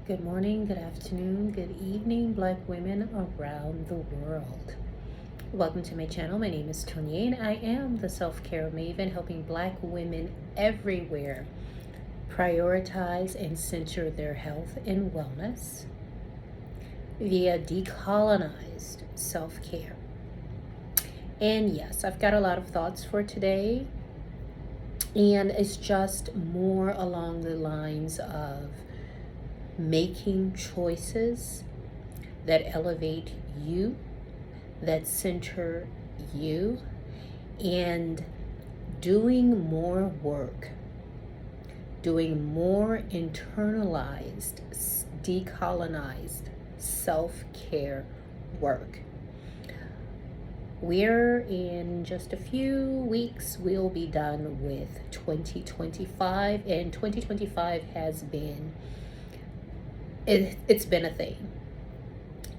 Good morning, good afternoon, good evening, Black women around the world. Welcome to my channel. My name is Tonya and I am the Self-Care Maven, helping Black women everywhere prioritize and center their health and wellness via decolonized self-care. And yes, I've got a lot of thoughts for today, and it's just more along the lines of making choices that elevate you, that center you, and doing more work, doing more internalized, decolonized self-care work. We're in just a few weeks, we'll be done with 2025, and 2025 has been it's been a thing,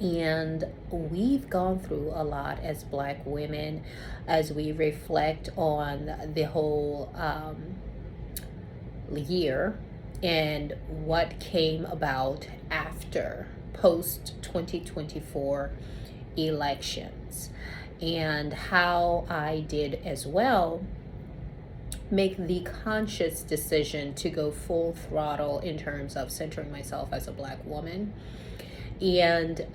and we've gone through a lot as Black women as we reflect on the whole year and what came about after post 2024 elections, and how I did as well make the conscious decision to go full throttle in terms of centering myself as a Black woman and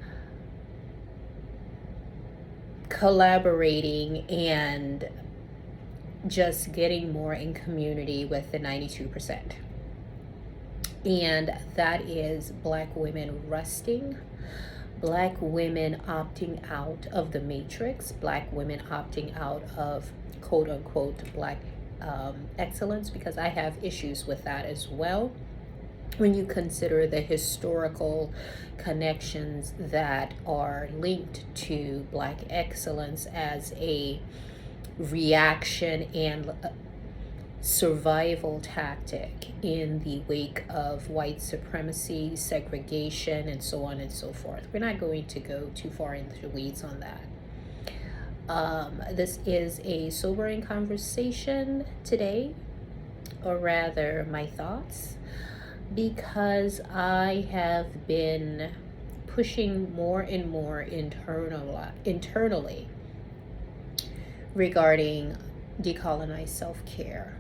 collaborating and just getting more in community with the 92%. And that is Black women resting, Black women opting out of the matrix, Black women opting out of quote unquote Black excellence, because I have issues with that as well. When you consider the historical connections that are linked to Black excellence as a reaction and survival tactic in the wake of white supremacy, segregation, and so on and so forth. We're not going to go too far into the weeds on that. This is a sobering conversation today, or rather my thoughts, because I have been pushing more and more internally regarding decolonized self-care.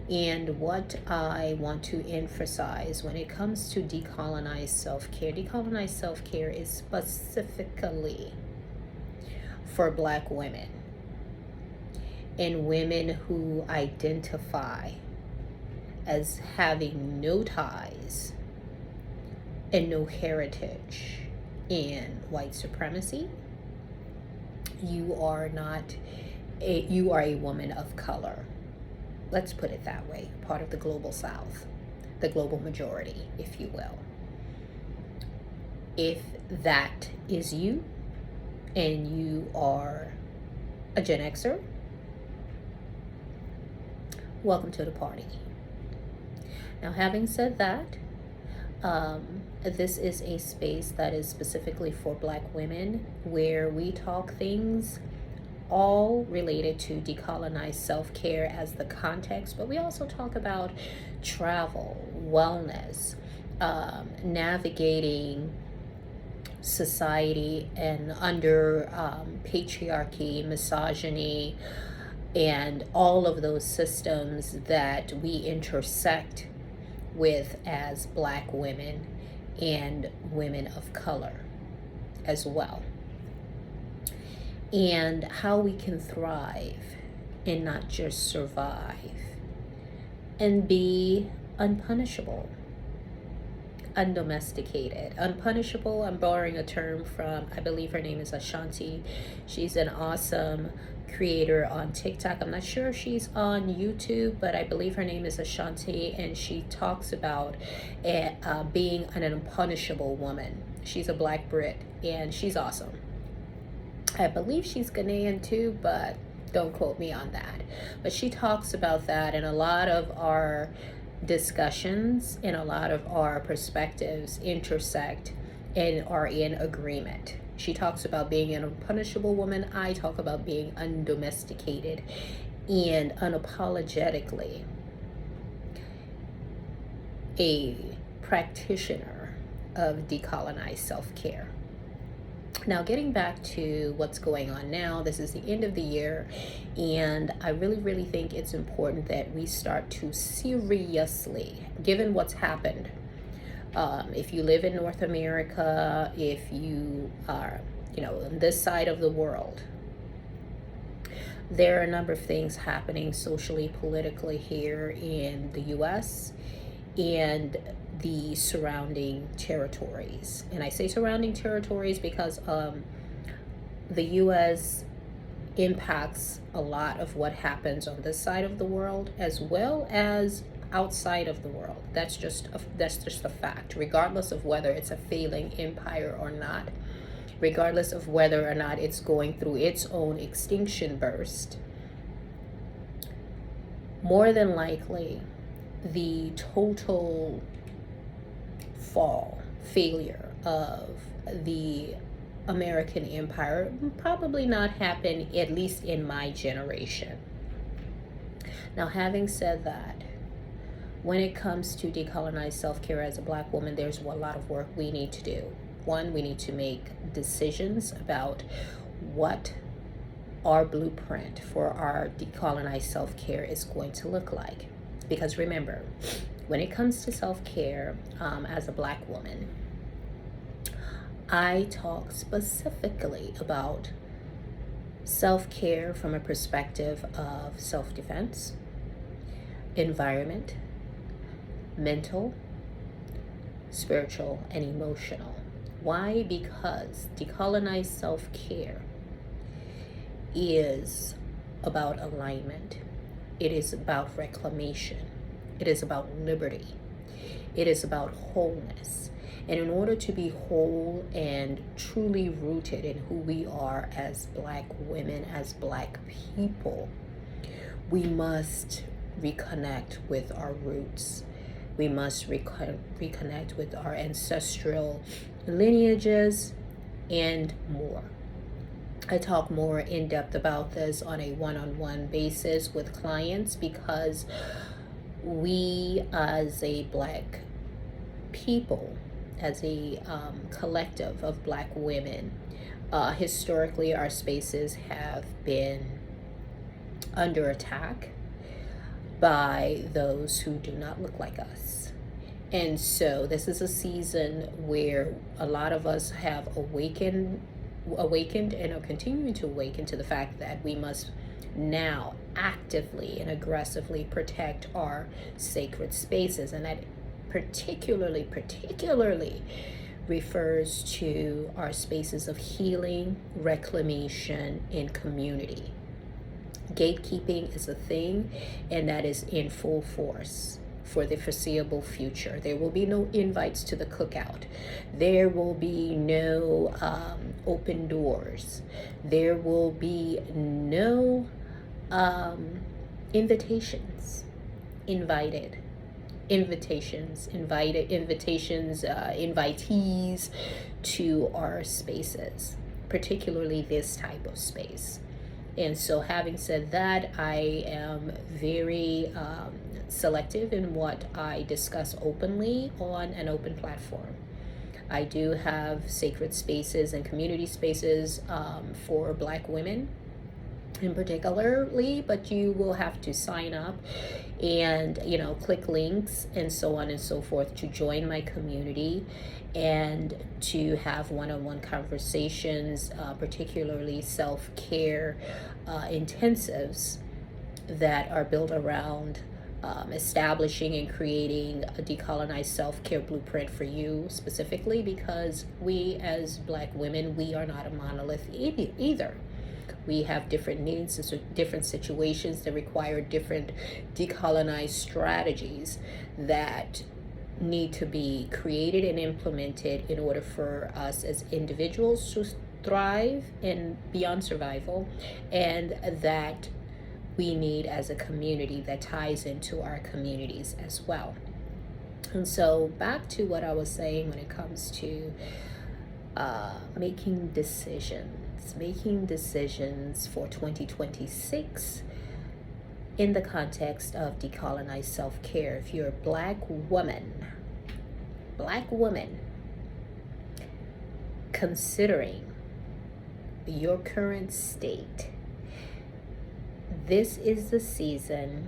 And what I want to emphasize when it comes to decolonized self-care is specifically for Black women and women who identify as having no ties and no heritage in white supremacy. You are a woman of color. Let's put it that way, part of the global South, the global majority, if you will. If that is you, and you are a Gen Xer, welcome to the party. Now, having said that, this is a space that is specifically for Black women, where we talk things all related to decolonized self-care as the context, but we also talk about travel, wellness, navigating society and under patriarchy, misogyny, and all of those systems that we intersect with as Black women and women of color as well, and how we can thrive and not just survive and be unpunishable, undomesticated. Unpunishable, I'm borrowing a term from, I believe her name is Ashanti. She's an awesome creator on TikTok. I'm not sure if she's on YouTube, but I believe her name is Ashanti, and she talks about being an unpunishable woman. She's a Black Brit, and she's awesome. I believe she's Ghanaian too, but don't quote me on that. But she talks about that, and a lot of our discussions and a lot of our perspectives intersect and are in agreement. She talks about being an unpunishable woman. I talk about being undomesticated and unapologetically a practitioner of decolonized self-care. Now, getting back to what's going on now, this is the end of the year, and I really think it's important that we start to seriously, given what's happened, if you live in North America, if you are, on this side of the world, there are a number of things happening socially, politically here in the US and the surrounding territories. And I say surrounding territories because the US impacts a lot of what happens on this side of the world as well as outside of the world. That's just a fact, regardless of whether it's a failing empire or not, regardless of whether or not it's going through its own extinction burst. More than likely, the total failure of the American empire probably not happen, at least in my generation. Now, having said that, when it comes to decolonized self-care as a Black woman, there's a lot of work we need to do. One, we need to make decisions about what our blueprint for our decolonized self-care is going to look like. Because remember, when it comes to self-care as a Black woman, I talk specifically about self-care from a perspective of self-defense, environment, mental, spiritual, and emotional. Why? Because decolonized self-care is about alignment. It is about reclamation. It is about liberty. It is about wholeness. And in order to be whole and truly rooted in who we are as Black women, as Black people, we must reconnect with our roots. We must reconnect with our ancestral lineages and more. I talk more in depth about this on a one-on-one basis with clients because we as a Black people, as a collective of Black women, historically our spaces have been under attack by those who do not look like us. And so this is a season where a lot of us have awakened and are continuing to awaken to the fact that we must now actively and aggressively protect our sacred spaces. And that particularly refers to our spaces of healing, reclamation, and community. Gatekeeping is a thing, and that is in full force for the foreseeable future. There will be no invites to the cookout. There will be no open doors. There will be no invitations, invitees to our spaces, particularly this type of space. And so having said that, I am very selective in what I discuss openly on an open platform. I do have sacred spaces and community spaces for Black women in particularly, but you will have to sign up and click links and so on and so forth to join my community and to have one-on-one conversations, particularly self-care intensives that are built around establishing and creating a decolonized self-care blueprint for you specifically, because we as Black women, we are not a monolith either. We have different needs, different situations that require different decolonized strategies that need to be created and implemented in order for us as individuals to thrive and beyond survival, and that we need as a community that ties into our communities as well. And so back to what I was saying when it comes to making decisions for 2026 in the context of decolonized self-care. If you're a Black woman, considering your current state, this is the season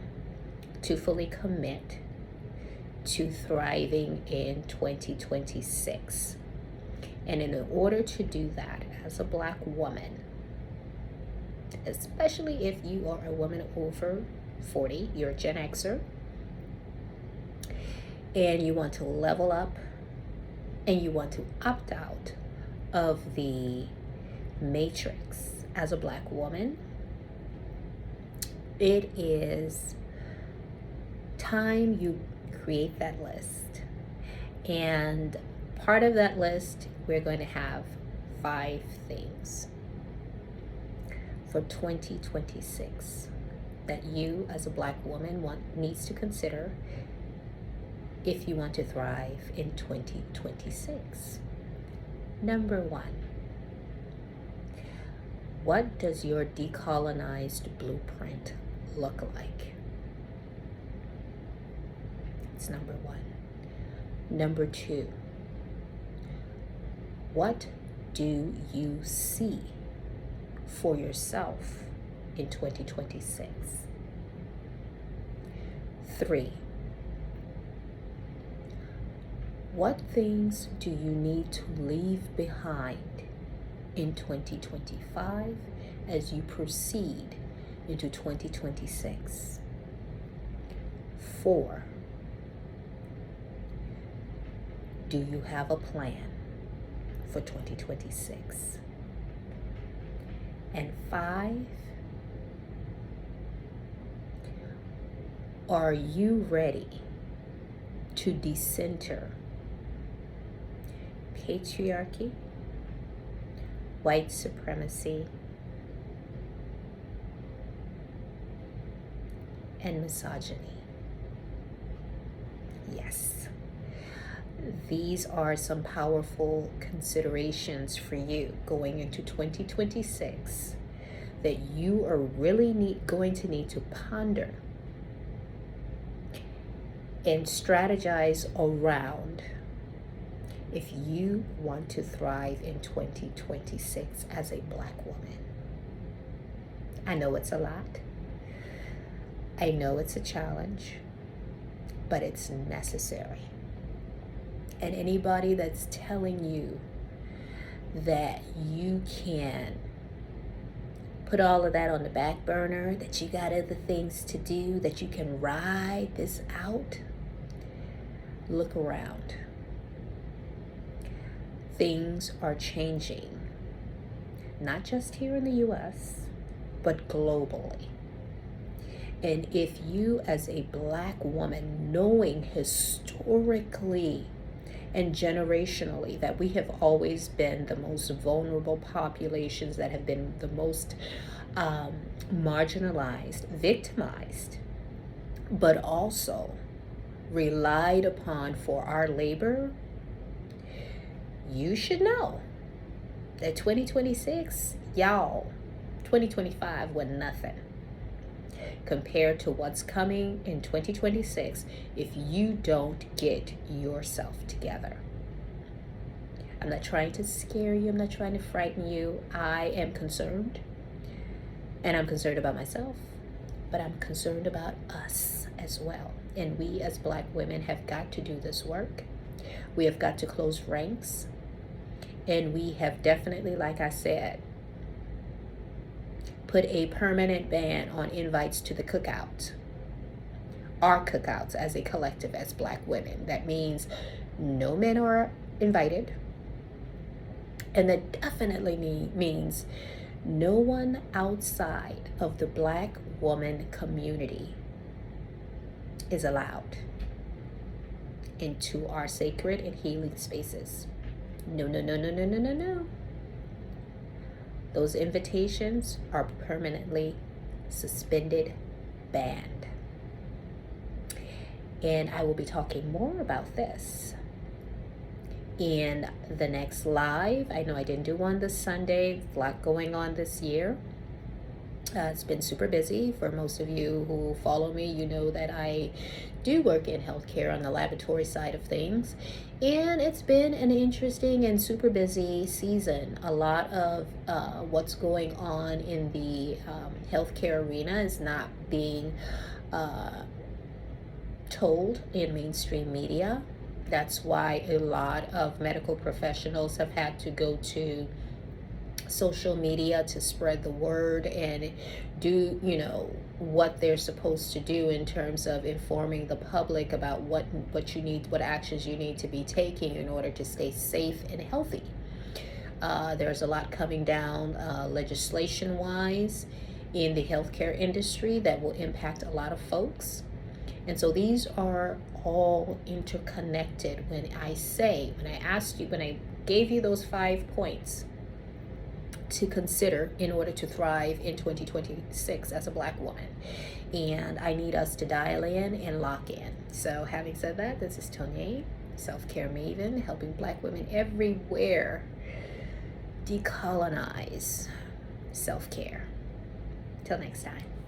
to fully commit to thriving in 2026. And in order to do that, as a Black woman, especially if you are a woman over 40, you're a Gen Xer, and you want to level up and you want to opt out of the matrix as a Black woman, it is time you create that list. And part of that list, we're going to have 5 things for 2026 that you as a Black woman needs to consider if you want to thrive in 2026. Number 1, what does your decolonized blueprint look like? It's number 1. Number 2, what do you see for yourself in 2026? 3, what things do you need to leave behind in 2025 as you proceed into 2026? 4, do you have a plan for 2026? And 5, are you ready to decenter patriarchy, white supremacy, and misogyny? Yes. These are some powerful considerations for you going into 2026 that you are really going to need to ponder and strategize around if you want to thrive in 2026 as a Black woman. I know it's a lot. I know it's a challenge, but it's necessary. And anybody that's telling you that you can put all of that on the back burner, that you got other things to do, that you can ride this out, look around. Things are changing, not just here in the US, but globally. And if you as a Black woman, knowing historically and generationally that we have always been the most vulnerable populations, that have been the most marginalized, victimized, but also relied upon for our labor, you should know that 2026, y'all, 2025 was nothing compared to what's coming in 2026 if you don't get yourself together. I'm not trying to scare you. I'm not trying to frighten you. I am concerned, and I'm concerned about myself, but I'm concerned about us as well. And we as Black women have got to do this work. We have got to close ranks, and we have definitely, like I said, put a permanent ban on invites to the cookout. Our cookouts as a collective, as Black women. That means no men are invited. And that definitely means no one outside of the Black woman community is allowed into our sacred and healing spaces. No, no, no, no, no, no, no, no. Those invitations are permanently suspended, banned. And I will be talking more about this in the next live. I know I didn't do one this Sunday. A lot going on this year. It's been super busy. For most of you who follow me, you know that I do work in healthcare on the laboratory side of things. And it's been an interesting and super busy season. A lot of what's going on in the healthcare arena is not being told in mainstream media. That's why a lot of medical professionals have had to go to social media to spread the word and do what they're supposed to do in terms of informing the public about what you need, what actions you need to be taking in order to stay safe and healthy. There's a lot coming down legislation wise in the healthcare industry that will impact a lot of folks. And so these are all interconnected. When I gave you those 5 points to consider in order to thrive in 2026 as a Black woman. And I need us to dial in and lock in. So having said that, this is Tonya, Self-Care Maven, helping Black women everywhere decolonize self-care. Till next time.